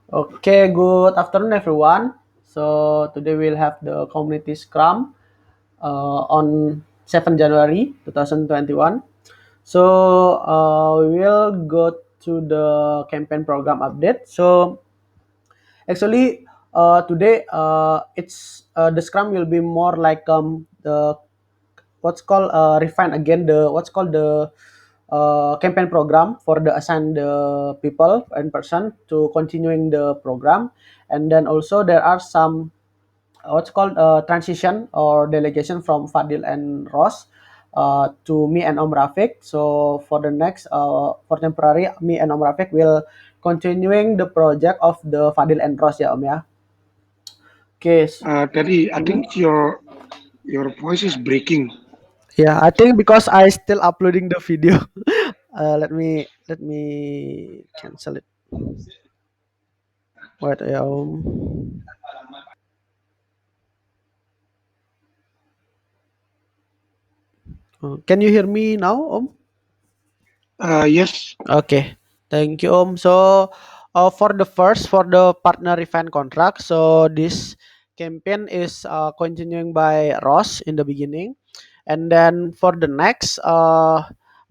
Okay, good afternoon, everyone. So today we'll have the community scrum on 7 January 2021. So we will go to the campaign program update. So actually, today it's the scrum will be more like the what's called refine again the what's called the campaign program for the assigned people and person to continuing the program, and then also there are some what's called transition or delegation from Fadil and Ross to me and Om Rafiq. So for the next for temporary, me and Om Rafiq will continuing the project of the Fadil and Ross ya Om ya. Okay. Teddy, I Mhm. think your voice is breaking. Yeah, I think because I still uploading the video. Let me cancel it. Wait, can you hear me now, Om? Yes. Okay, thank you, Om. So, for the partner event contract, so this campaign is continuing by Ross in the beginning, and then for the next,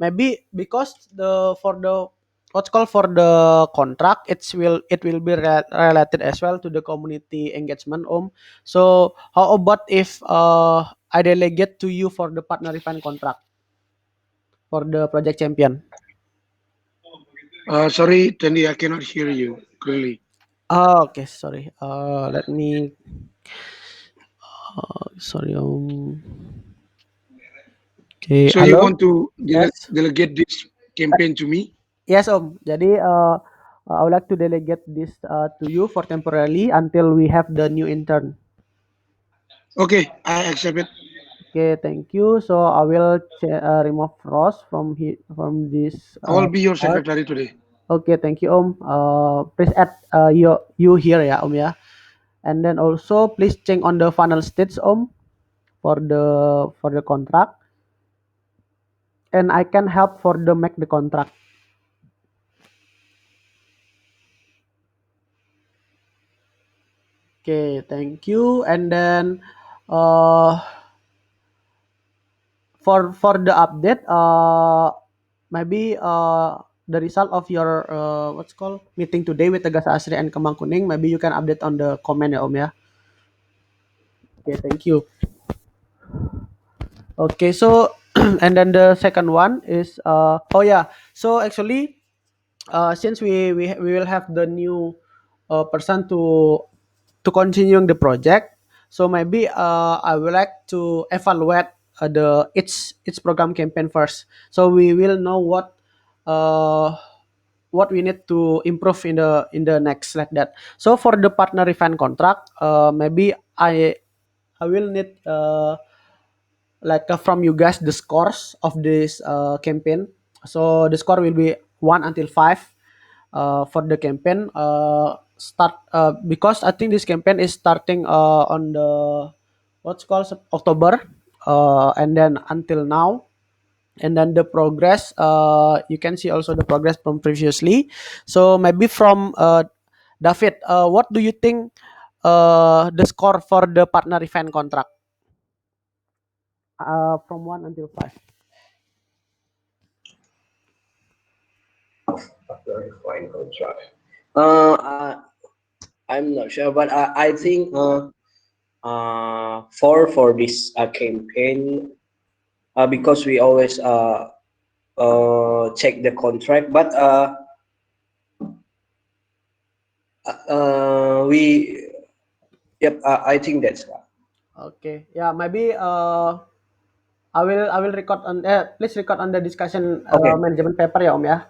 maybe because the for the what's called for the contract, it will be related as well to the community engagement, Om. So, how about if I delegate to you for the partner event contract for the project champion? Sorry, Teddy, I cannot hear you clearly. Oh, okay, sorry. Let me. Sorry. Okay, So you halo. want to Yes. delegate this campaign to me? Yes, Om. Jadi, I would like to delegate this to you for temporarily until we have the new intern. Okay, I accept it. Okay, thank you. So I will remove Ross from this I will be your part. secretary today. Okay, thank you, Om. Please add you here ya, Om ya. And then also please change on the final stage, Om, for the contract. And I can help for the make the contract. Okay, thank you. And then uh, for the update, maybe the result of your what's called meeting today with Tegas Asri and Kemang Kuning, maybe you can update on the comment ya Om ya. Okay, thank you. Okay, so and then the second one is oh yeah. So actually, since we will have the new person to continuing the project, so maybe I would like to evaluate the its program campaign first, so we will know uh, what we need to improve in the next like that. So for the partner event contract, maybe I will need from you guys the scores of this campaign. So the score will be 1 until 5 for the campaign start because I think this campaign is starting on the what's called October, and then until now, and then the progress you can see also the progress from previously. So maybe from David, what do you think the score for the partner event contract from 1 until 5? Fine contract. Uh, uh, I'm not sure, but I think for this campaign, because we always check the contract, but we yep, I think that's Okay, yeah, maybe I will record on please record on the discussion okay. management paper ya Om ya.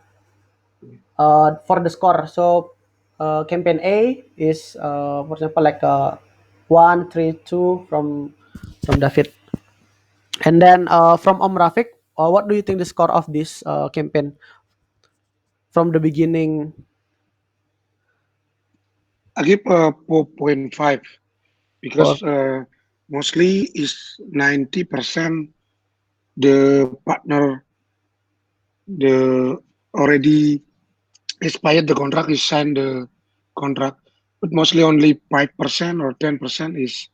For the score. So campaign A is for example like 1, 3, 2 from David. And then from Om Rafiq, what do you think the score of this campaign from the beginning? I give 4.5 For because mostly is 90% the partner the already expired the contract is signed the contract, but mostly only 5% or 10% is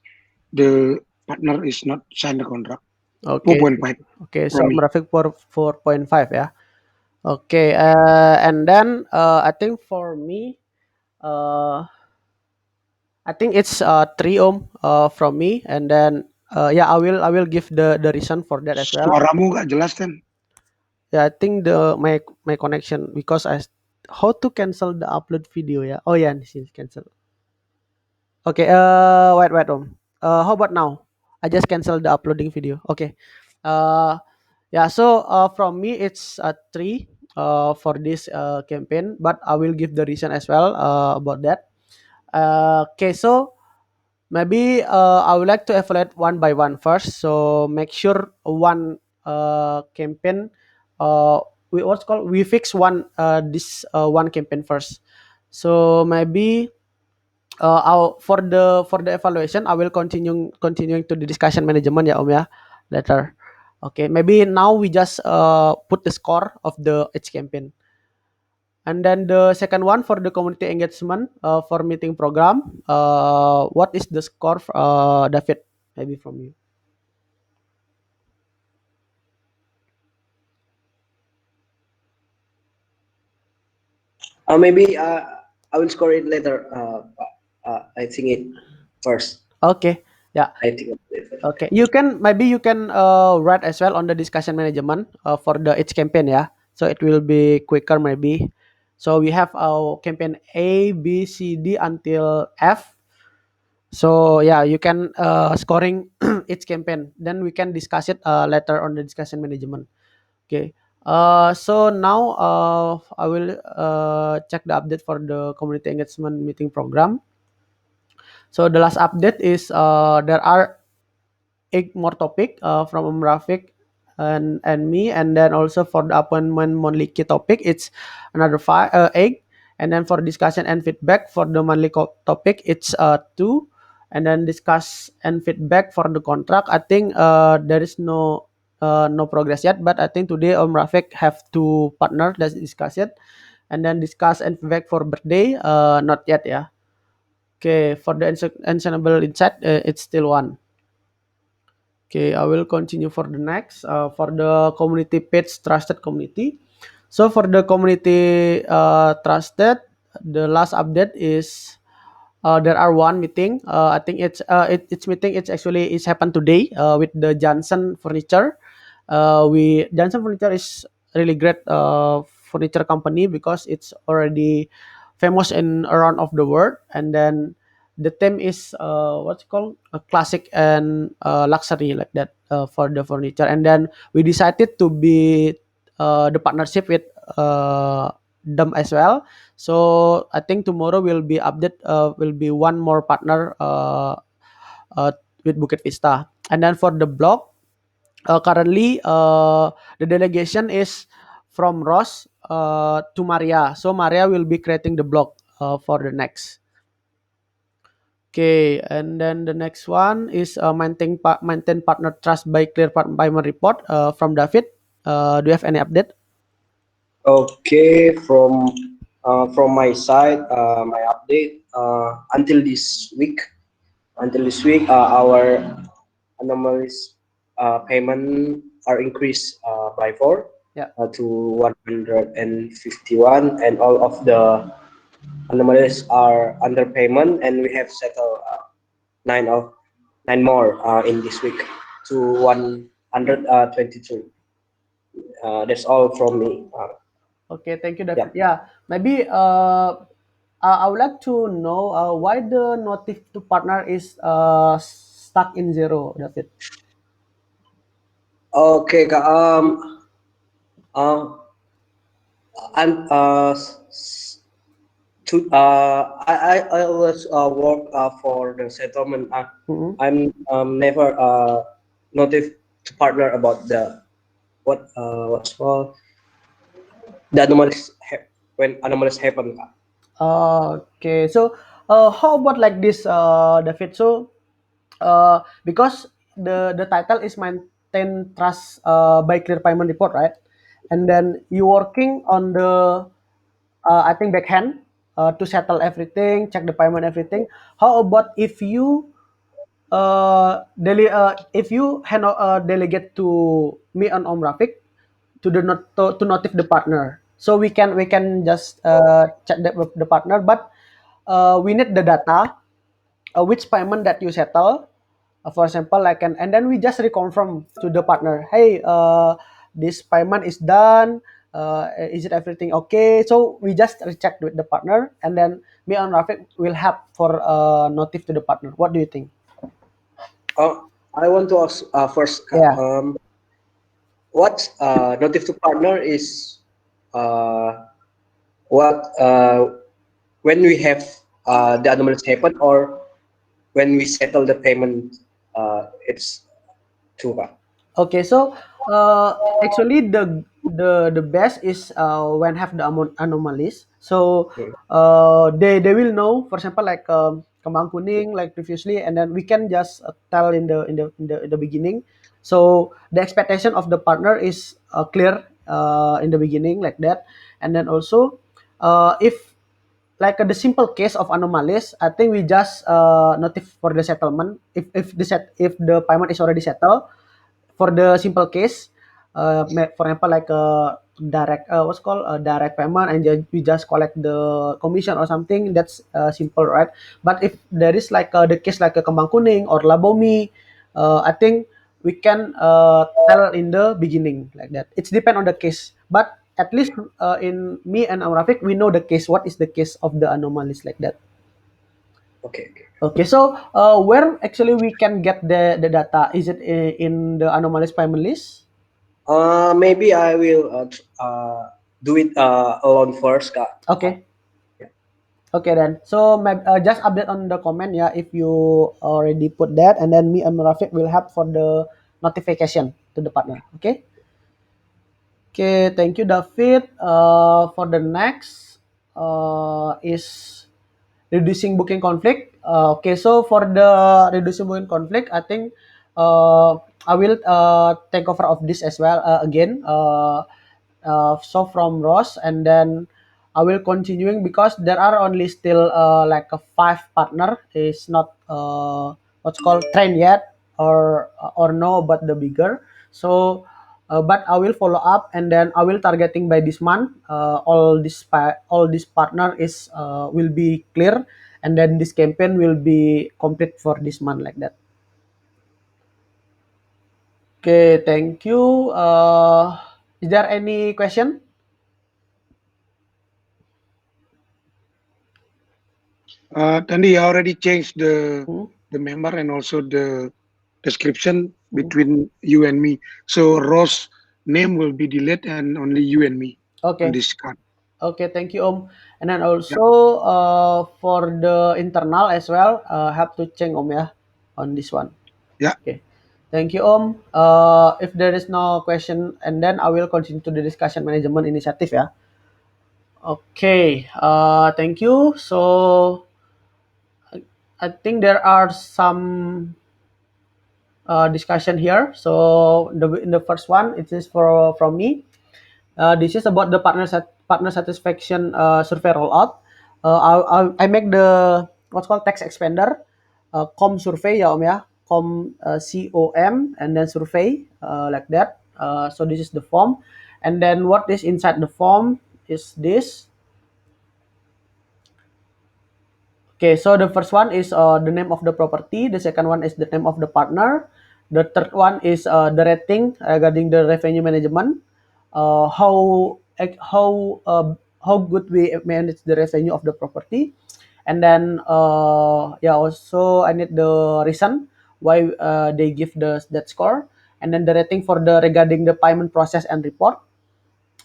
the partner is not signed the contract. Okay. 4.5 Okay. So from me. Rafiq for 4.5 ya. Okay. And then I think for me, uh, I think it's 3 from me, and then yeah, I will give the reason for that as well. Suaramu gak jelas kan? Yeah, I think my connection because how to cancel the upload video ya? Oh yeah, this is cancel. Okay, wait, how about now? I just cancel the uploading video. Okay. Uh, yeah. So from me, it's 3 for this campaign, but I will give the reason as well about that. Okay, so maybe I would like to evaluate one by one first. So make sure one campaign, uh, we fix one this one campaign first. So maybe for the evaluation, I will continuing to the discussion management ya Om ya later. Okay, maybe now we just put the score of the each campaign. And then the second one for the community engagement for meeting program. What is the score, David? Maybe from you. Maybe I will score it later. I think it first. Okay, yeah. I think it first. Okay, you can write as well on the discussion management for the each campaign, yeah. So it will be quicker maybe. So we have our campaign A, B, C, D until F. So yeah, you can scoring each campaign. Then we can discuss it later on the discussion management. Okay. So now I will check the update for the community engagement meeting program. So the last update is there are 8 more topic from Rafiq and me, and then also for the appointment monthly key topic, it's another 8, and then for discussion and feedback for the monthly topic, it's 2, and then discuss and feedback for the contract. I think there is no progress yet, but I think today Rafiq have 2 partner that discuss it, and then discuss and feedback for birthday, not yet, yeah. Okay, for the ensemble insight, it's still 1. Okay, I will continue for the next. For the community page trusted community. So for the community trusted, the last update is there are one meeting. I think it's meeting. It's actually it's happened today with the Johnson Furniture. We Johnson Furniture is really great furniture company because it's already famous in around of the world, and then the theme is what's called classic and luxury like that for the furniture, and then we decided to be the partnership with them as well. So I think tomorrow will be one more partner uh, with Bukit Vista, and then for the blog, currently the delegation is from Ross to Maria. So Maria will be creating the blog for the next. Okay, and then the next one is maintain partner trust by clear payment report from David. Do you have any update? Okay, from my side, my update until this week, our anomalies payment are increased by 4 Yeah. to 151, and all of the anomalies are under payment, and we have settled nine more in this week to 122. That's all from me. Okay, thank you, Yeah. David. Yeah, maybe I would like to know why the notif to partner is stuck in 0, David. Okay, Kak. Uh, I'm to I always work for the settlement. Mhm. I'm never notif to partner about the what's called the anomalies when anomalies happen. Kak. Okay, so how about like this, David? So because the title is maintain trust by clear payment report, right? And then you working on the I think backhand. to settle everything, check the payment, everything. How about if you if you delegate to me and Om Rafiq to to notify the partner, so we can just check the partner, but we need the data, which payment that you settle, for example, like, and then we just reconfirm to the partner, hey, this payment is done, is it everything okay? So we just recheck with the partner, and then me and Rafiq will help for notif to the partner. What do you think? I want to ask first, Yeah. what notif to partner is what when we have the anomalies happen, or when we settle the payment, it's true, Kak. Okay, so actually the best is when have the anomalies. So Hmm. they will know, for example, like Kembang Kuning, like previously, and then we can just tell in the beginning. So the expectation of the partner is clear in the beginning, like that, and then also if like the simple case of anomalies, I think we just notify for the settlement if the payment is already settled. For the simple case, for example, like direct what's called direct payment, and we just collect the commission or something. That's simple, right? But if there is like the case like a Kembang Kuning or Labomi, I think we can tell in the beginning, like that. It's depend on the case, but at least in me and Amrafik, we know the case. What is the case of the anomalies, like that? Okay, okay. Okay, so where actually we can get the data? Is it in the anomalies payment list? Maybe I will do it alone first, Kak. Okay, Yeah. okay then. So just update on the comment, yeah, if you already put that, and then me and Rafiq will help for the notification to the partner. Okay. Okay, thank you, David. For the next is reducing booking conflict. Okay, so for the reducing booking conflict, I think I will take over of this as well again. So from Ross, and then I will continuing because there are only still like a 5 partner is not what's called trained yet, or no, but the bigger. So but I will follow up, and then I will targeting by this month. All this partner is will be clear, and then this campaign will be complete for this month, like that. Okay, thank you. Is there any question? Tandi, I already changed Hmm? the member and also the description Hmm? between you and me. So Ross name will be deleted and only you and me on Okay. this card. Okay, thank you, Om. And then Yeah. also for the internal as well, have to change, Om, ya, on this one. Yeah. Okay, thank you, Om. If there is no question, and then I will continue to the discussion management initiative, ya. Okay, thank you. So I think there are some discussion here. So in the first one, it is from me. This is about the partner satisfaction survey rollout. I make the what's called text expander, com survey, ya, Om, ya, com, and then survey, like that. So this is the form, and then what is inside the form is this. Okay, so the first one is the name of the property. The second one is the name of the partner. The third one is the rating regarding the revenue management. Uh, how how how good we manage the revenue of the property, and then yeah, also I need the reason why they give that score, and then the rating for the regarding the payment process and report,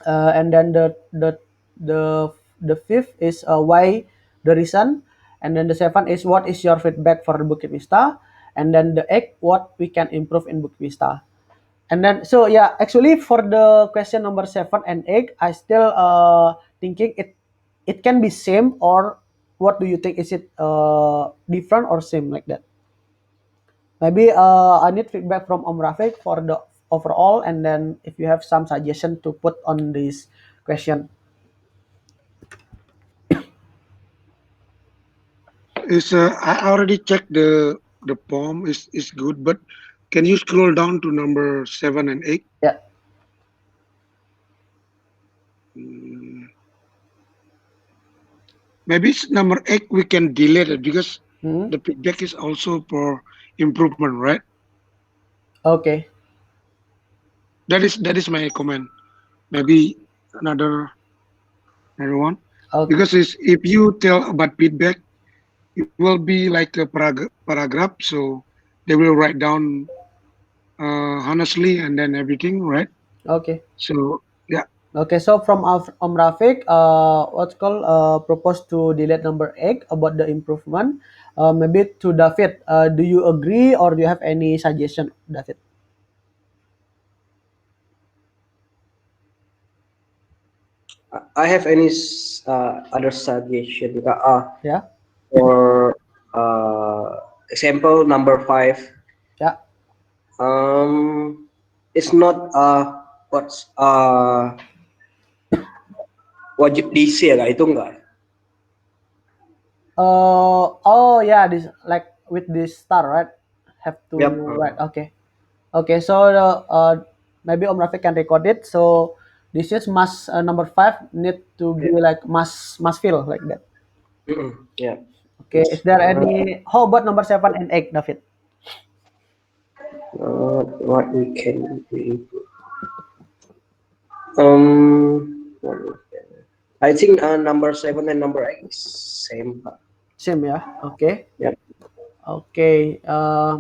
and then the the fifth is why the reason, and then the seven is what is your feedback for the Bukit Vista, and then the eight what we can improve in Bukit Vista. And then so yeah, actually for the question number 7 and 8, I still thinking it can be same, or what do you think? Is it different or same, like that? Maybe I need feedback from Om Rafiq for the overall, and then if you have some suggestion to put on this question. Is I already checked the poem is good, but can you scroll down to number 7 and 8? Yeah. Mm, Maybe it's number 8 we can delete it because Hmm. the feedback is also for improvement, right? Okay. That is my comment. Maybe another one Okay. because it's, if you tell about feedback, it will be like a paragraph. So they will write down honestly and then everything, right? Okay. So yeah. Okay, so from Rafiq, what's called proposed to delete number 8 about the improvement. Maybe to David, do you agree or do you have any suggestion, David? I have any other suggestion Yeah, for example number 5. yeah. It's not what's wajib diisi ya, itu enggak. Oh yeah, this like with this star, right? Have to Yap. write. Okay, okay. So maybe Rafiq can record it. So this is must number 5 need to be like must feel like that. Ya. Okay, is there any? How about number 7 and 8, David? What we can do. I think number 7 and number 8 is same. Same ya. Okay. Yep. Okay,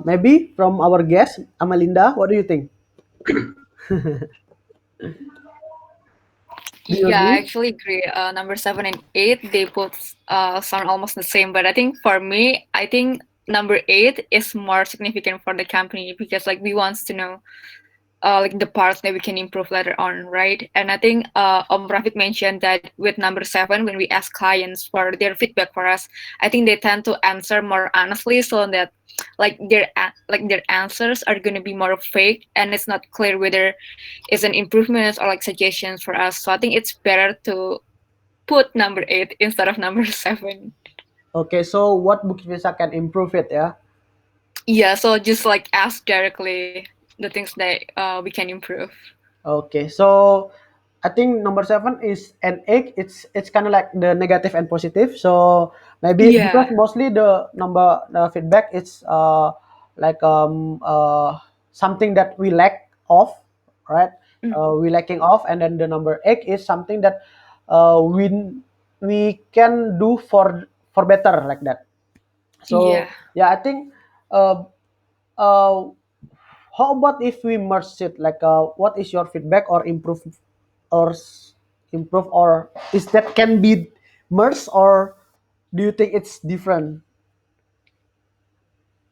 maybe from our guest, Amalinda, what do you think? Do you Yeah, I agree? actually agree. Number 7 and 8, they both sound almost the same. But I think for me, I think number 8 is more significant for the company because like we wants to know like the parts that we can improve later on, right? And I think Rafiq mentioned that with number 7, when we ask clients for their feedback for us, I think they tend to answer more honestly, so that their answers are going to be more fake, and it's not clear whether it's an improvement or like suggestions for us. So I think it's better to put number 8 instead of number 7. Okay, so what Bukit Visa can improve it, yeah? Yeah, so just like ask directly the things that we can improve. Okay, so I think number 7 is an egg. It's kind of like the negative and positive. So maybe because Yeah. mostly the feedback it's like something that we lack of, right? We lacking of, and then the number 8 is something that uh, we we can do for better like that. Yeah. So yeah, I think uh, uh, how about if we merge it? Like, what is your feedback or or improve, or is that can be merged, or do you think it's different?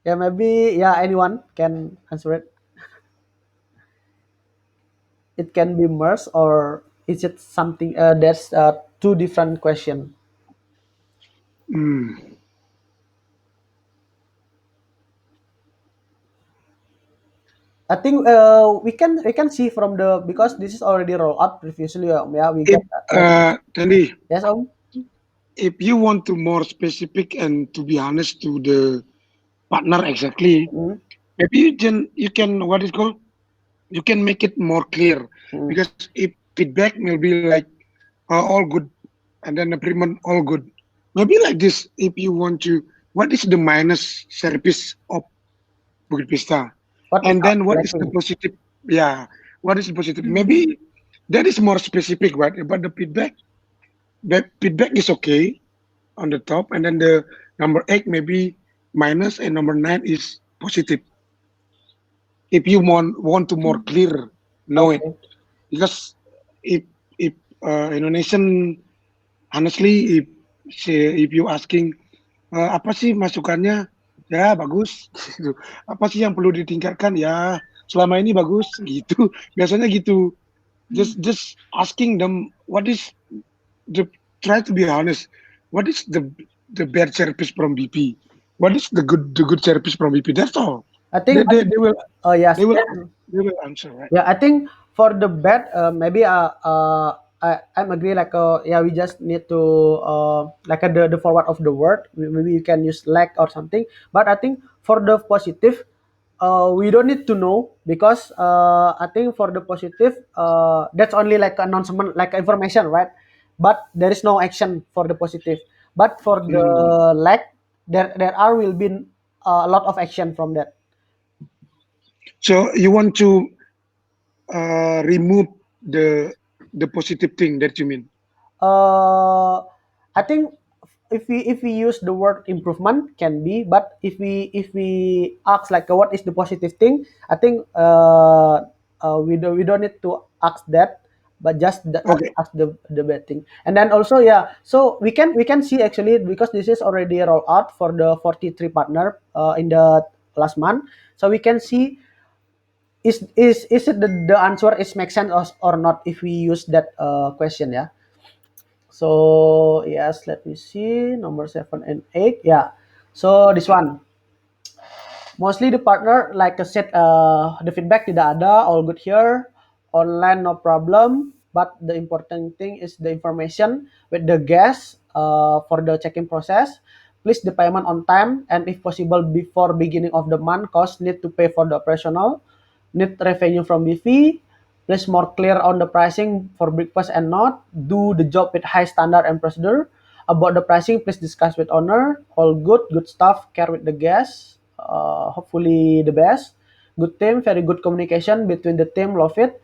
Yeah, maybe yeah. Anyone can answer it. It can be merged, or is it something that's two different question? Mm. I think we can see from the because this is already rolled out previously. Yeah, we If get like Tandy, yes, if you want to more specific and to be honest to the partner exactly, mm, maybe you can what is called, you can make it more clear mm, because if feedback will be like all good and then agreement all good, maybe like this. If you want to, what is the minus service of Bukit Vista, what is and then what is the lacking? positive? Yeah, what is the positive? Mhm. Maybe that is more specific, right? But the feedback, that feedback is okay on the top, and then the number 8 maybe minus, and number 9 is positive. If you want to more clear know it, Okay. because if Indonesian, honestly, if you asking apa sih masukannya, ya bagus gitu. Apa sih yang perlu ditingkatkan, ya selama ini bagus gitu. Biasanya gitu. Just asking them what is the, try to be honest, what is the bad service from BP, what is the good service from BP, that's all. I they, think they, they will yes. they will they will answer, right? Yeah, I think for the bed, maybe I'm agree like yeah, we just need to like the forward of the word. Maybe you can use like or something. But I think for the positive, we don't need to know because I think for the positive, that's only like announcement, like information, right? But there is no action for the positive. But for the Hmm. like, there are will be a lot of action from that. So you want to remove the the positive thing that you mean? uh I think if we use the word improvement can be, but if we ask like what is the positive thing, I think we don't need to ask that, but just Okay. ask the bad thing. And then also, yeah, so we can see actually, because this is already rolled out for the 43 partner in the last month, so we can see is it the answer is make sense or not if we use that question, yeah. So yes, let me see number 7 and 8. Yeah. So this one mostly the partner like I said, the feedback tidak ada, all good here, online no problem. But the important thing is the information with the guest for the check-in process. Please the payment on time and if possible before beginning of the month. Cost need to pay for the operational. Need revenue from BV. Please more clear on the pricing for breakfast and not. Do the job with high standard and procedure. About the pricing, please discuss with owner. All good stuff. Care with the guests. Hopefully the best. Good team, very good communication between the team. Love it.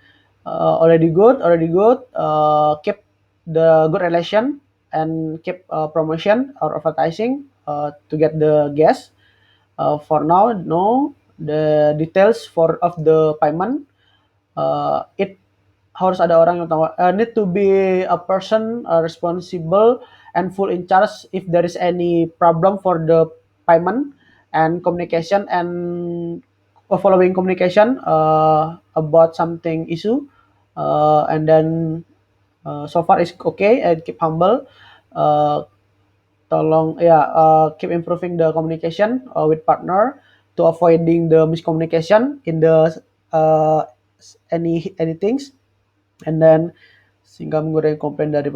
Already good, already good. Keep the good relation and keep promotion or advertising to get the guests. For now, no. The details for of the payment, it harus ada orang yang tahu. Need to be a person responsible and full in charge if there is any problem for the payment and communication and following communication about something issue, and then so far is okay and keep humble. Uh, Tolong ya, keep improving the communication with partner to avoiding the miscommunication in the uh, any things. And then sehingga mengurangi komplain dari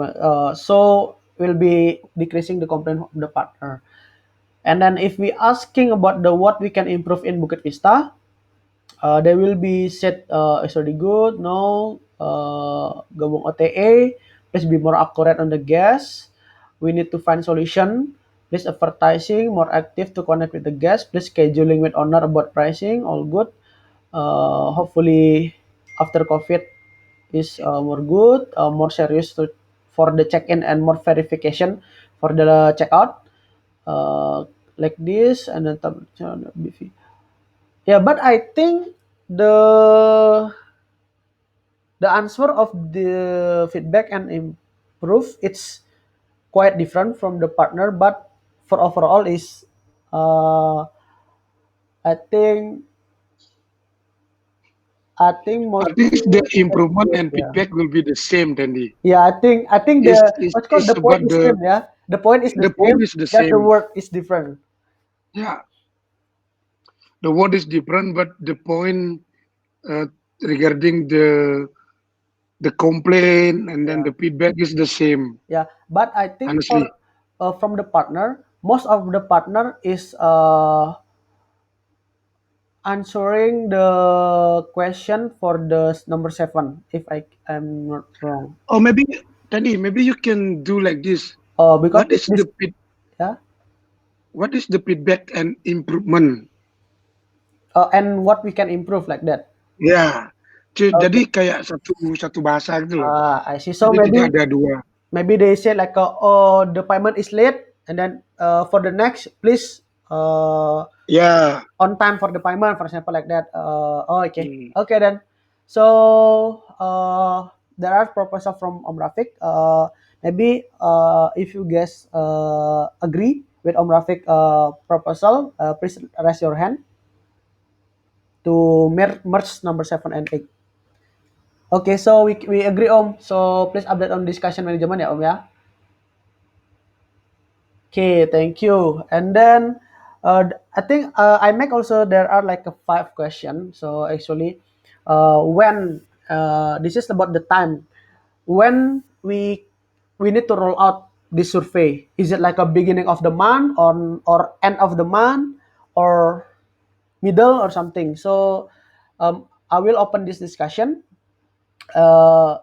so will be decreasing the complaint of the partner. And then if we asking about the what we can improve in Bukit Vista, they will be said it's already good. No, gabung OTA. Please be more accurate on the guests. We need to find solution. Please advertising more active to connect with the guests. Please scheduling with owner about pricing. All good. Hopefully after COVID is more good, more serious for the check-in and more verification for the checkout. Uh, like this and then yeah, but I think the the answer of the feedback and improve it's quite different from the partner, but for overall is uh, I think I mostly think the that's improvement good, and yeah. feedback will be the same, Dandy. Yeah, I think Is the is what's called is the point about is same, yeah. The point is the the same, point is the just the same. word is different. Yeah, the word is different, but the point uh, regarding the complaint and then Yeah, the feedback is the same. yeah. But I think Honestly, for from the partner, most of the partner is answering the question for the number 7, if I am not wrong. or maybe Danny, maybe you can do like this. Because What is this, the yeah, what is the feedback and improvement? and what we can improve like that. Ya, Okay. jadi kayak satu satu bahasa gitu loh. I see. So Jadi tidak maybe ada dua. they say like, oh, the payment is late, and then for the next, please Ya, on time for the payment, for example, like that. Oh, okay, hmm. okay then. So there are proposal from Om Rafiq. Maybe if you guys agree with Om Rafiq proposal, please raise your hand to merge number 7 and 8. Okay, so we agree Om. So please update on discussion management ya Om ya. Okay, thank you. And then I think I make also there are like a 5 question. So actually, when this is about the time, when we need to roll out this survey? Is it like a beginning of the month or end of the month or middle or something? So I will open this discussion.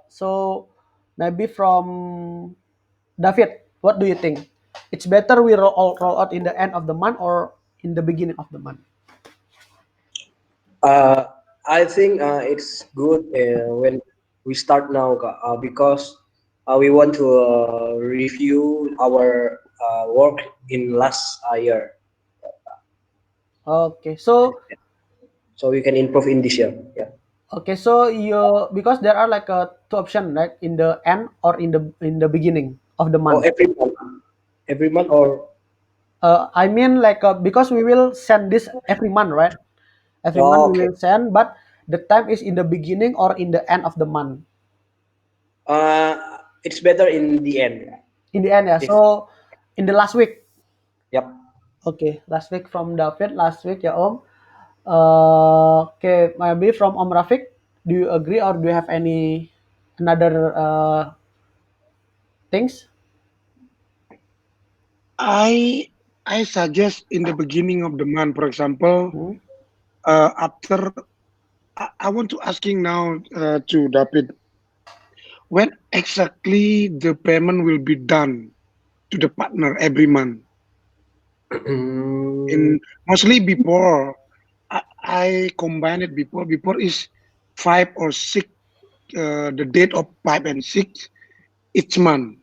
So maybe from David, what do you think? It's better we roll out in the end of the month or in the beginning of the month? I think it's good when we start now because we want to review our work in last year, Okay, so so we can improve in this year. Yeah. okay, so you because there are like two options, right? In the end or in the beginning of the Or month. every month or I mean like because we will send this every month, right? Every month oh, we okay. will send, but the time is in the beginning or in the end of the month. It's better in the end. In the end, yeah. If So in the last week. yep. Okay, last week from David, last week ya Om. Okay, maybe from Om Rafiq, do you agree or do you have any another things? I I suggest in the beginning of the month, for example, Hmm? after I want to asking now to David, when exactly the payment will be done to the partner every month? Mm, In mostly before I combine it before. Before is 5 or 6, the date of 5 and 6 each month,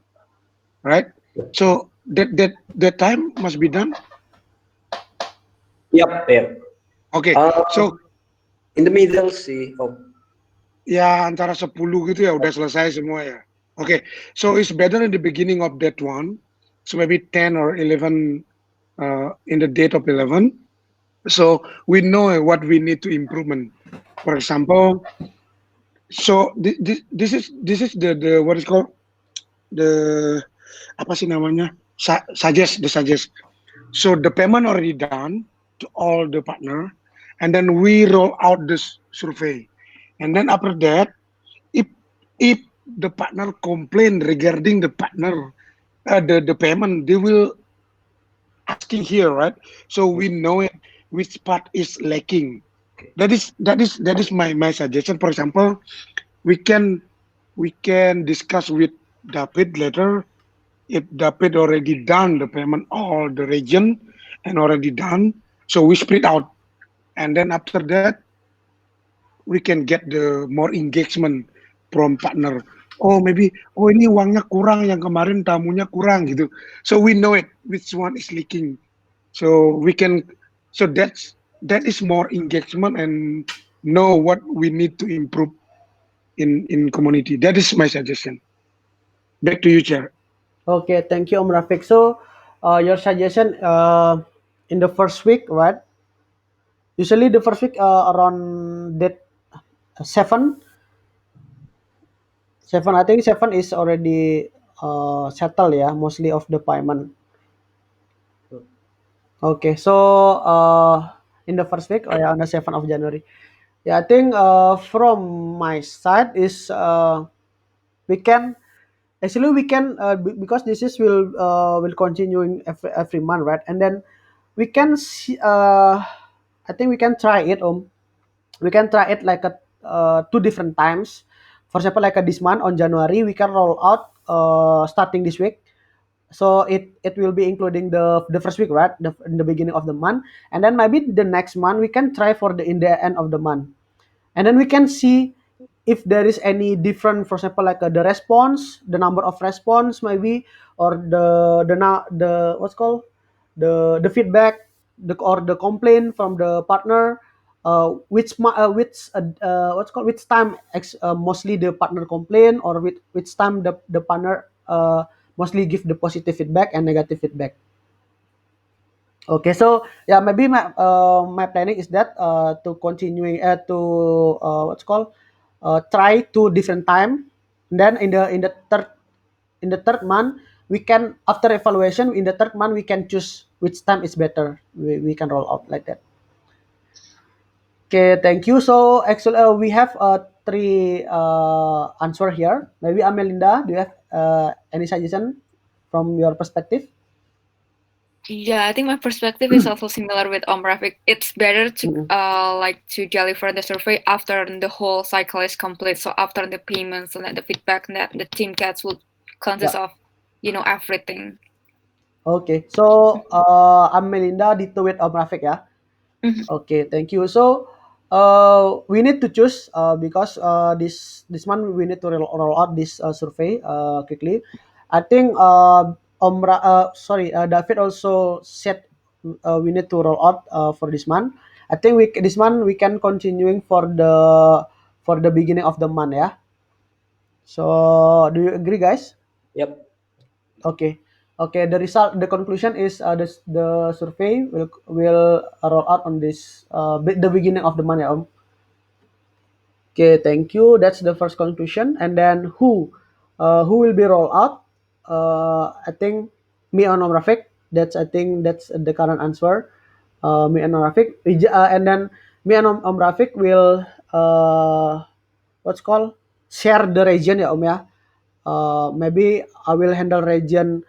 right? So that time must be done. yep. Yep. Okay, Uh, so in the middle sih. Oh, ya antara 10 gitu ya udah selesai semua ya. Okay, so it's better in the beginning of that one. So maybe 10 or 11 in the date of 11. So we know what we need to improvement. For example, so this is the what is called the apa sih namanya suggest the suggest. So the payment already done to all the partner, and then we roll out this survey, and then after that, if if the partner complain regarding the partner the payment, they will asking here, right? So we know it which part is lacking. That is my suggestion. For example, we can we can discuss with David later if David already done the payment all the region and already done. So we split out, and then after that we can get the more engagement from partner. Oh maybe oh ini uangnya kurang yang kemarin tamunya kurang gitu. So we know it which one is leaking. So we can so that is more engagement and know what we need to improve in community. That is my suggestion. Back to you, Chair. Okay, thank you Om Rafiq. So your suggestion in the first week, right? Usually the first week around that 7, 7. I think 7 is already settled, yeah, mostly of the payment. Okay, so in the first week, yeah, on the 7th of January. Yeah, I think from my side is we can actually we can because this is will continuing every month, right? And then we can see. I think we can try it. We can try it like a two different times. For example, like this month on January, we can roll out starting this week. So it will be including the first week, right? In the beginning of the month, and then maybe the next month we can try for the in the end of the month, and then we can see if there is any different. For example, like the response, the number of response maybe, or the what's called the feedback, or the complaint from the partner, what's called which time mostly the partner complain, or which time the partner mostly give the positive feedback and negative feedback. Okay, so yeah, maybe my planning is that to continuing what's called try two different time. Then in the third month we can, after evaluation in the third month, we can choose which time is better. We can roll out like that. Okay, thank you. So actually we have three answer here. Maybe Amelinda, do you have any suggestion from your perspective? Yeah, I think my perspective is also similar with Om Rafiq. It's better to Mhm. like to deliver the survey after the whole cycle is complete. So after the payments and then the feedback that the team gets will consist Yeah. of, everything. Okay. So I'm Melinda ditto with Om Rafiq ya. Mhm. Okay, thank you. So we need to choose because this month we need to roll out this survey quickly. I think David also said we need to roll out for this month. I think this month we can continuing for the beginning of the month, yeah. So do you agree, guys? Yep. Okay. Okay. The conclusion is the survey will roll out on this the beginning of the month, ya, Om. Okay, thank you. That's the first conclusion. And then who will be rolled out? I think me and Om Rafiq. I think that's the current answer. Me and Om Rafiq. And then me and Om Rafiq will what's called share the region, ya, Om, ya. Maybe I will handle region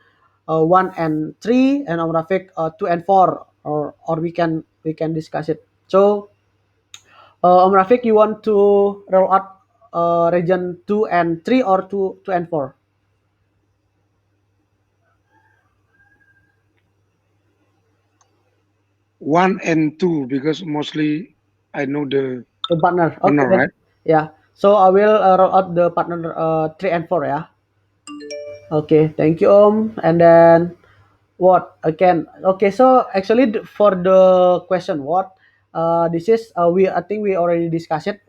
1 and 3, and Om Rafiq 2 and 4, or we can discuss it. So Om Rafiq, you want to roll out region 2 and 3 or two and 4? 1 and 2 because mostly I know the The partner. Okay, partner, then right? yeah. So I will roll out the partner 3 and 4, yeah. Okay, thank you, Om. And then what again? Okay, so actually for the question what, this is I think we already discussed it.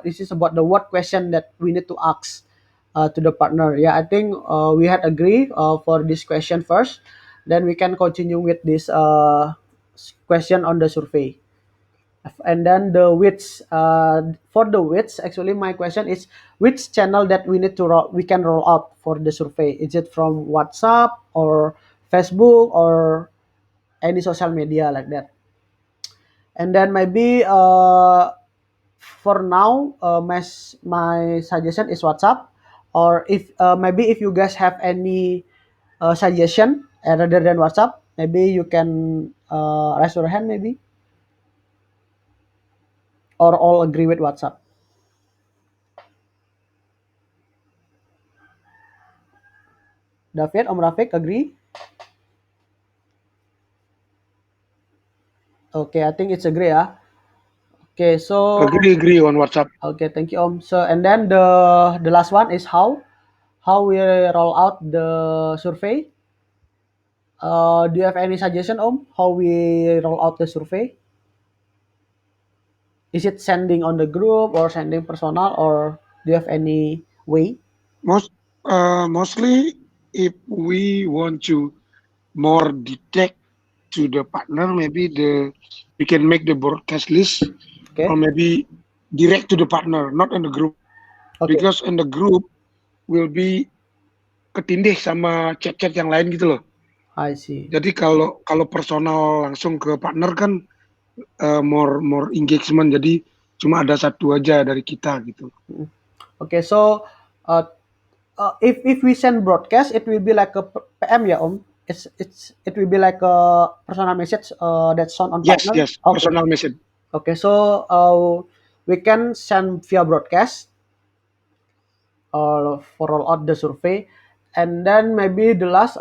This is about the what question that we need to ask to the partner. Yeah, I think we had agree for this question first. Then we can continue with this question on the survey. And then the which for the which actually my question is which channel that we can roll out for the survey. Is it from WhatsApp or Facebook or any social media like that? And then maybe for now my suggestion is WhatsApp, or if maybe if you guys have any suggestion rather than WhatsApp, maybe you can raise your hand, maybe, or all agree with WhatsApp. David, Om Rafiq, agree? Okay, I think it's agree, yeah. Okay, so Agree on WhatsApp. okay, thank you, Om. So and then the last one is how we roll out the survey. Do you have any suggestion, Om? How we roll out the survey? Is it sending on the group or sending personal, or do you have any way? Mostly if we want to more detect to the partner, maybe we can make the broadcast list or Okay, maybe direct to the partner, not in the group. okay, Because in the group will be ketindih sama chat-chat yang lain gitu loh. I see. Jadi kalau kalau personal langsung ke partner kan more engagement. Jadi cuma ada satu aja dari kita gitu. Okay, so uh, if we send broadcast, it will be like a PM, ya, Om. It will be like a personal message that's shown on Yes, partner. yes, Okay, personal message. okay. So we can send via broadcast for roll out the survey, and then maybe the last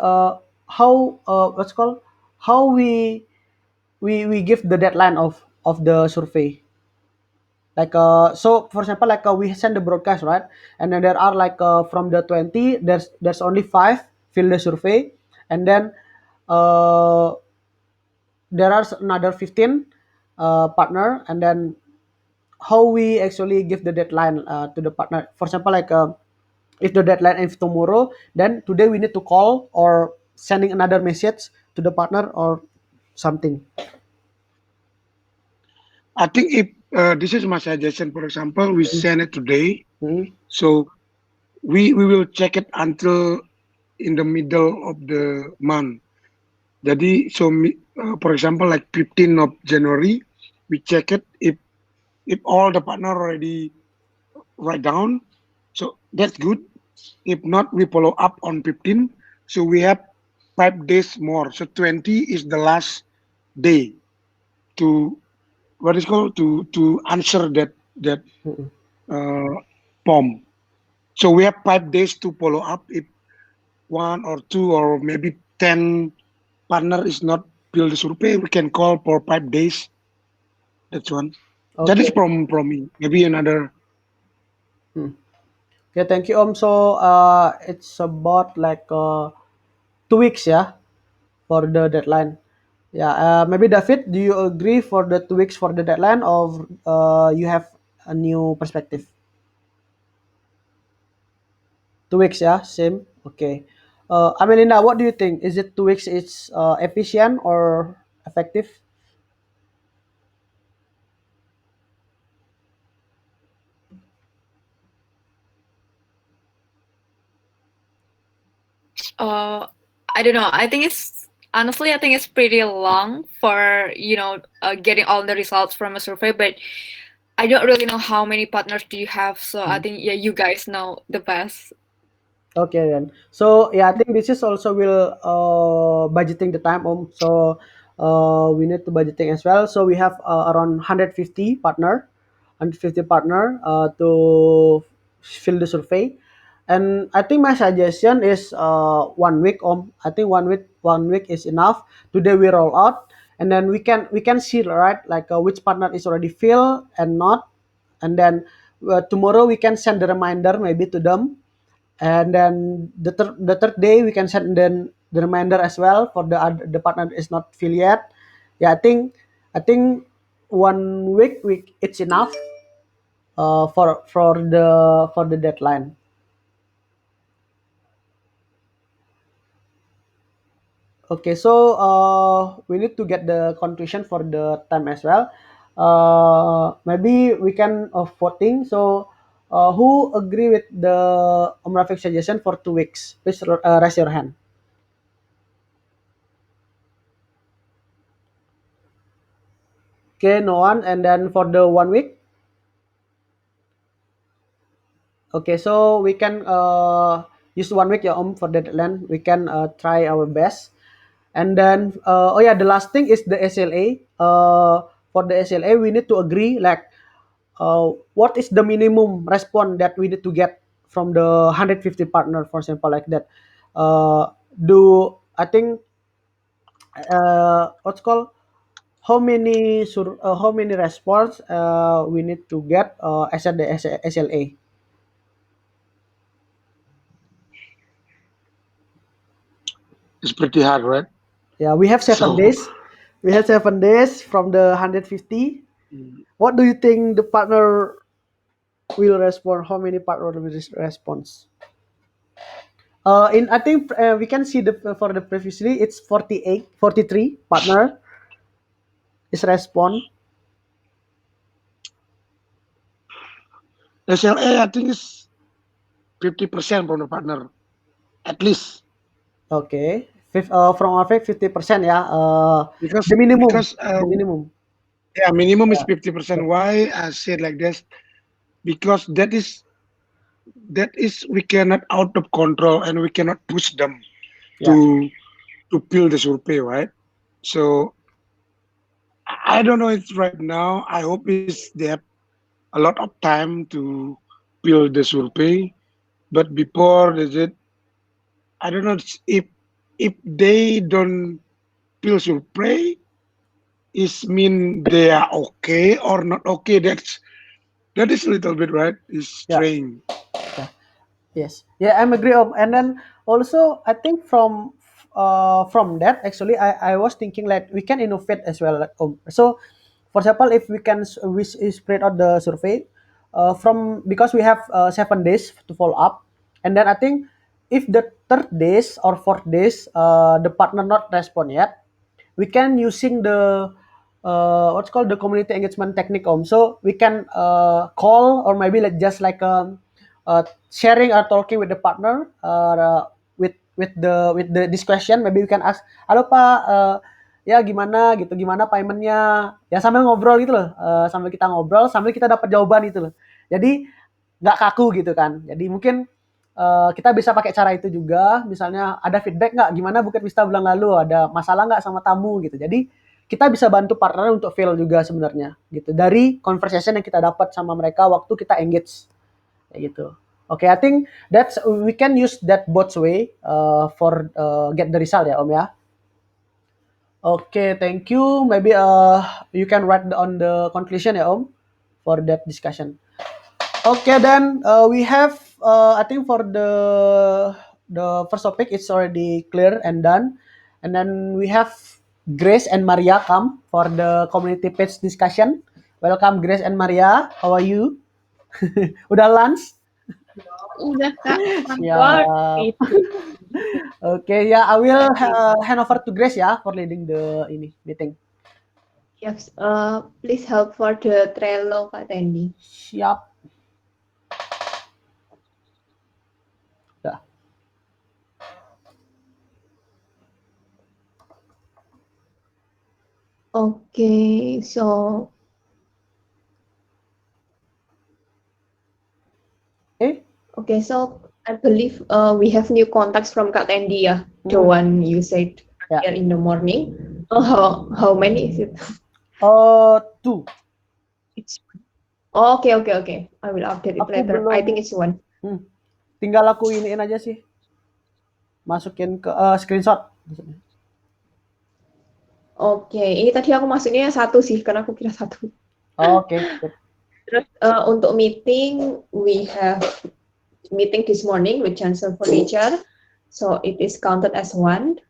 how what's called how we give the deadline of the survey. Like so for example, like we send the broadcast, right, and then there are like from the 20, there's only 5 fill the survey, and then uh, there are another 15 partner, and then how we actually give the deadline to the partner. For example, like if the deadline is tomorrow, then today we need to call or sending another message to the partner or something. I think if this is my suggestion, for example, we send it today, Mhm. so we will check it until in the middle of the month. Jadi, so for example, like 15th of January, we check it if all the partner already write down, so that's good. If not, we follow up on 15. So we have 5 days more. So 20 is the last day to what is called to answer that Mm-mm. uh, form. So we have 5 days to follow up. If one or two or maybe 10 partner is not build the survey, we can call for 5 days. That's one. That is Okay. from me. Maybe another. Hmm. Okay, thank you, Om. So it's about like 2 weeks, yeah, for the deadline. Yeah, maybe David, do you agree for the 2 weeks for the deadline, or you have a new perspective? 2 weeks, yeah, same. Okay. Amelinda, what do you think? Is it 2 weeks? It's efficient or effective? Uh, I don't know. I think it's pretty long for getting all the results from a survey, but I don't really know how many partners do you have. So I Hmm. think yeah, you guys know the best. Okay then. So yeah, I think this is also will budgeting the time, So we need to budgeting as well. So we have around 150 partner to fill the survey. And I think my suggestion is 1 week, I think 1 week is enough. Today we roll out, and then we can see, right, like which partner is already filled and not, and then tomorrow we can send the reminder maybe to them, and then the third day we can send then the reminder as well for the partner is not filled yet. Yeah, I think 1 week it's enough for the deadline. Okay, so we need to get the conclusion for the time as well. Maybe we can voting. So who agree with the Rafiq suggestion for 2 weeks? Please raise your hand. Okay, no one. And then for the 1 week. Okay, so we can use 1 week, yeah, for the deadline. We can try our best. And then, oh yeah, the last thing is the SLA. For the SLA, we need to agree like what is the minimum response that we need to get from the 150 partner, for example, like that. Do I think what's called how many response we need to get as a the SLA? It's pretty hard, right? Yeah, we have seven So days. We have 7 days from the 150. mm, What do you think the partner will respond? How many partner will respond? In I think we can see the for the previously it's 48, 43 partner is respond. SLA, I think is 50% from the partner at least Okay, from our 50%, yeah. because The minimum, because the minimum. yeah, minimum is Yeah, 50%. Why I said like this? Because that is we cannot out of control and we cannot push them yeah, to build the survey, right? So I don't know it's right now. I hope is they have a lot of time to build the survey. But before is it, I don't know if they don't build survey, is mean they are okay or not okay. That is a little bit right. Is yeah. strange. Yes, yeah, I'm agree. And then also, I think from that actually, I was thinking like we can innovate as well. Like, so, for example, if we spread out the survey from because we have 7 days to follow up, and then I think if the third days or fourth days the partner not respond yet, we can using the what's called the community engagement technique, so we can call or maybe like just like sharing or talking with the partner with the this question, maybe we can ask, halo Pak, ya gimana gitu, gimana paymentnya, ya sambil ngobrol gitu loh, sambil kita ngobrol sambil kita dapat jawaban gitu loh, jadi nggak kaku gitu kan. Jadi mungkin kita bisa pakai cara itu juga. Misalnya ada feedback nggak, gimana Bukit Vista bulan lalu, ada masalah nggak sama tamu gitu. Jadi kita bisa bantu partner untuk fail juga sebenarnya gitu dari conversation yang kita dapat sama mereka waktu kita engage kayak gitu. Oke, I think that's we can use that both way for get the result ya Om ya. Oke, thank you. Maybe you can write on the conclusion ya Om for that discussion. Okay, then we have I think for the first topic it's already clear and done, and then we have Grace and Maria come for the community page discussion. Welcome Grace and Maria. How are you? Udah lunch? Udah Kak, Siap. Itu. Okay, yeah, I will hand over to Grace ya for leading the meeting. Yes, please help for the Trello Kak Tendi. Siap. Dah. Okay, so okay, so I believe we have new contacts from Kak Tendi ya, the one you said Yeah. here in the morning. How many is it? 2. It's okay. I will update it Aku later. I think it's 1. Tinggal aku iniin aja sih. Masukin ke screenshot. Oke, ini tadi aku masuknya 1 sih, karena aku kira 1. Oke. Terus untuk meeting, we have meeting this morning with Johnson Furniture, so it is counted as 1.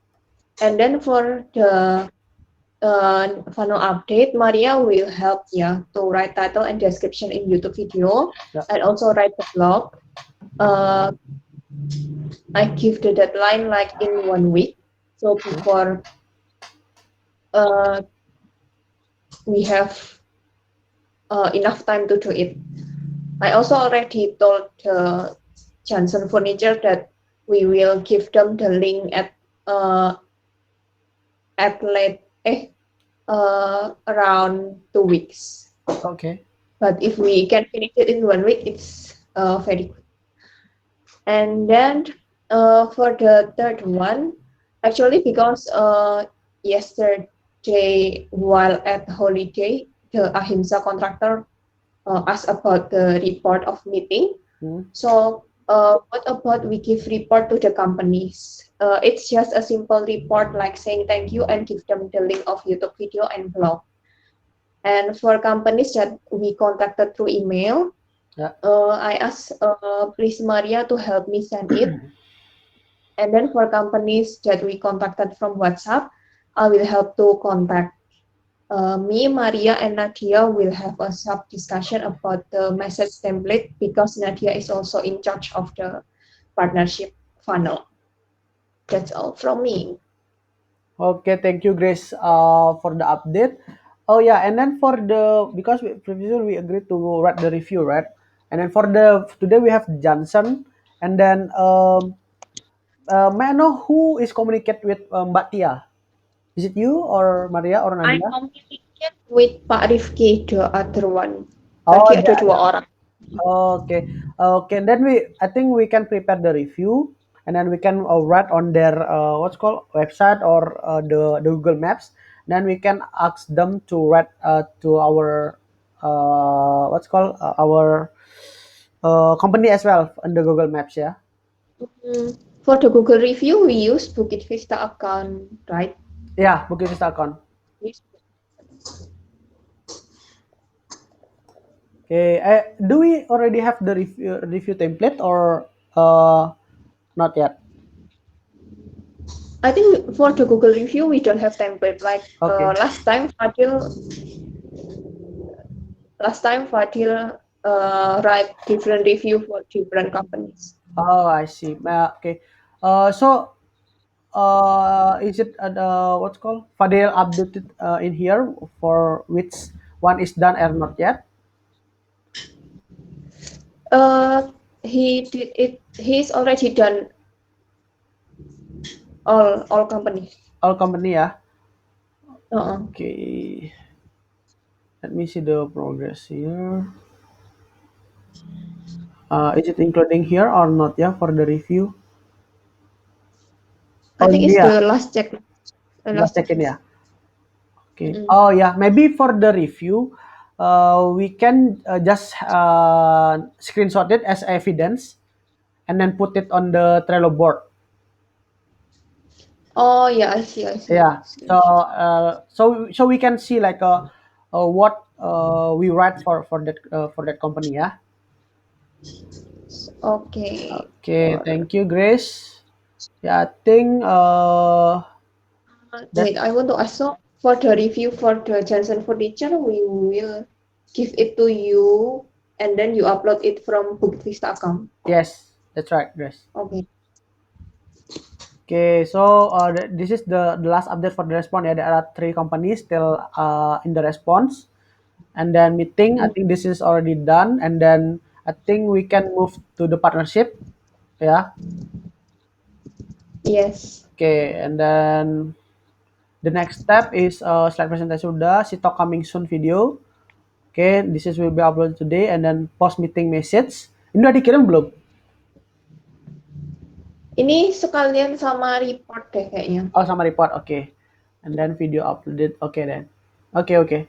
And then for the final update, Maria will help ya to write title and description in YouTube video, and also write the blog. I give the deadline like in 1 week, so before we have enough time to do it. I also already told Johnson Furniture that we will give them the link at around 2 weeks. Okay. But if we can finish it in 1 week, it's very good. And then for the third one, actually because yesterday while at holiday, the Ahimsa contractor asked about the report of meeting. So what about we give report to the companies? It's just a simple report like saying thank you and give them the link of YouTube video and blog. And for companies that we contacted through email, I asked please Maria to help me send it. And then for companies that we contacted from WhatsApp, I will help to contact. Me, Maria, and Nadia will have a sub discussion about the message template because Nadia is also in charge of the partnership funnel. That's all from me. Okay, thank you, Grace, for the update. Oh yeah, and then for because previously we agreed to write the review, right? And then for today we have Johnson, and then may I know who is communicate with Mbak Tia? Is it you or Maria or I Nadia? communicate with Pak Rifki, the other one. Oh, Tadi ada 2 orang. Okay. Then I think we can prepare the review, and then we can write on their what's called website or the Google Maps. Then we can ask them to write to our what's called our company as well on the Google Maps, yeah. For the Google review, we use Bukit Vista account, right? Yeah, Bukit Vista account. Okay. Do we already have the review template or not yet? I think for the Google review, we don't have template. Like last time, Fadil write different review for different companies. Oh, I see. Okay. So is it what's called Fadil updated in here for which one is done or not yet? He did it. He's already done all companies. All company, yeah. Uh-uh. Okay. Let me see the progress here. Is it including here or not? Yeah, for the review. I Oh, think ini it's ya, the last check. The last last check in checklist. ya. Okay. Mm. Oh yeah, maybe for the review, we can just screenshot it as evidence and then put it on the Trello board. Oh yeah, I see. Yeah. So we can see like what we write for that company. Yeah. Okay. Okay. For Thank you, Grace. Yeah, I think that wait, I want to ask, so for the review for the Johnson Furniture, we will give it to you and then you upload it from Bookvista account. yes, that's right, Grace. Okay. Okay, so this is the last update for the response. Yeah, there are 3 companies still in the response, and then meeting. I Mm. think this is already done, and then I think we can move to the partnership. Yeah. Yes. Okay, and then the next step is slide presentation sudah, si talk coming soon video. Okay, this is will be uploaded today, and then post meeting message. Ini udah dikirim belum? Ini sekalian sama report deh kayaknya. Oh, sama report. Okay, and then video uploaded. Okay then. Okay.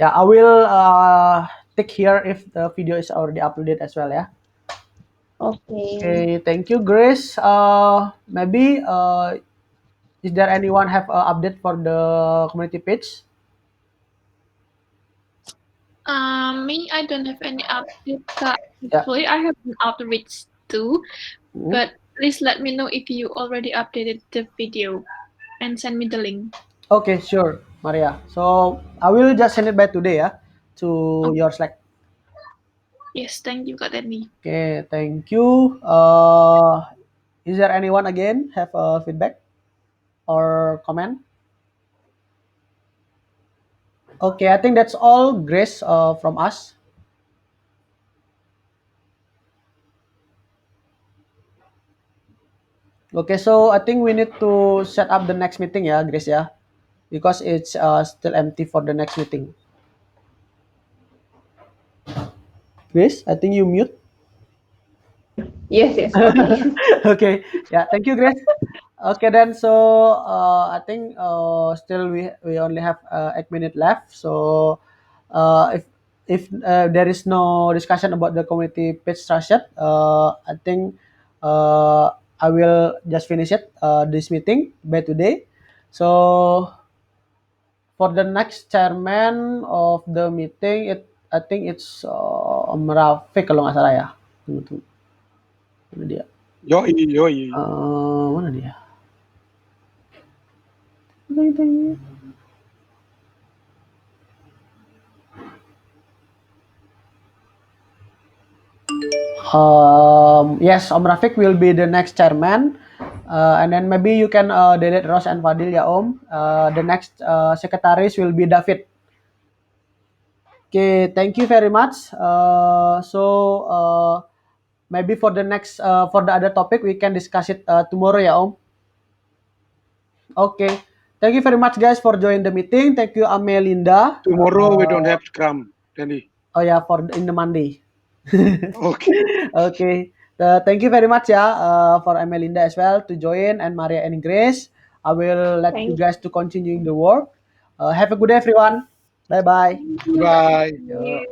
Yeah, I will take here if the video is already uploaded as well. Yeah. Okay. Okay, thank you, Grace. Maybe is there anyone have update for the community page? Me, I don't have any update. Yeah. Actually, I have an outreach too, Mhm. but please let me know if you already updated the video and send me the link. Okay, sure, Maria. So I will just send it by today, yeah, to your Slack. Yes, thank you, Kak Denny. Okay, thank you. Is there anyone again have a feedback or comment? Okay, I think that's all, Grace, from us. Okay, so I think we need to set up the next meeting, yeah, Grace, yeah, because it's still empty for the next meeting. Grace, I think you mute. Yes. Okay. Okay, yeah, thank you, Grace. Okay, then so I think still we only have 8 minutes left. So if there is no discussion about the community page structure, I think I will just finish it this meeting by today. So for the next chairman of the meeting, I think it's Om Rafiq kalau nggak salah ya. Tunggu. Mana dia? Yoi. Mana dia? Yes, Om Rafiq will be the next chairman. And then maybe you can delete Ros and Fadil ya Om. The next secretaries will be David. Okay, thank you very much. Maybe for the next for the other topic we can discuss it tomorrow ya Om. Okay. Thank you very much guys for joining the meeting. Thank you Amelinda. Tomorrow we don't have Scrum, Danny. Oh yeah, for in the Monday. Okay. Okay. Thank you very much ya for Amelinda as well to join and Maria and Grace. I will let you Thank guys to continuing the work. Have a good day everyone. Bye bye. Thank you, Kak Bye. Denny.